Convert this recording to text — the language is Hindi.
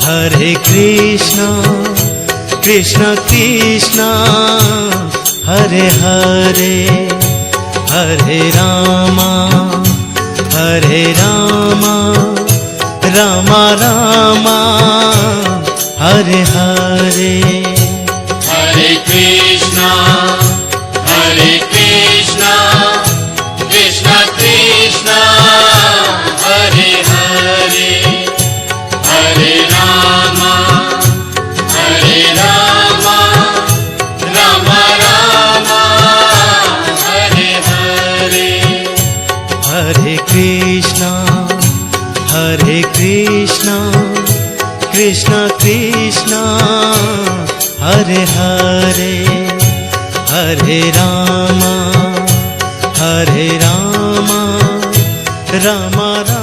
हरे कृष्णा कृष्ण कृष्ण हरे हरे, हरे रामा रामा रामा हरे हरे। हरे कृष्णा कृष्ण कृष्ण हरे हरे, हरे रामा रामा रामा हरे हरे। हरे कृष्णा कृष्ण कृष्ण हरे हरे, हरे रामा रामा रामा।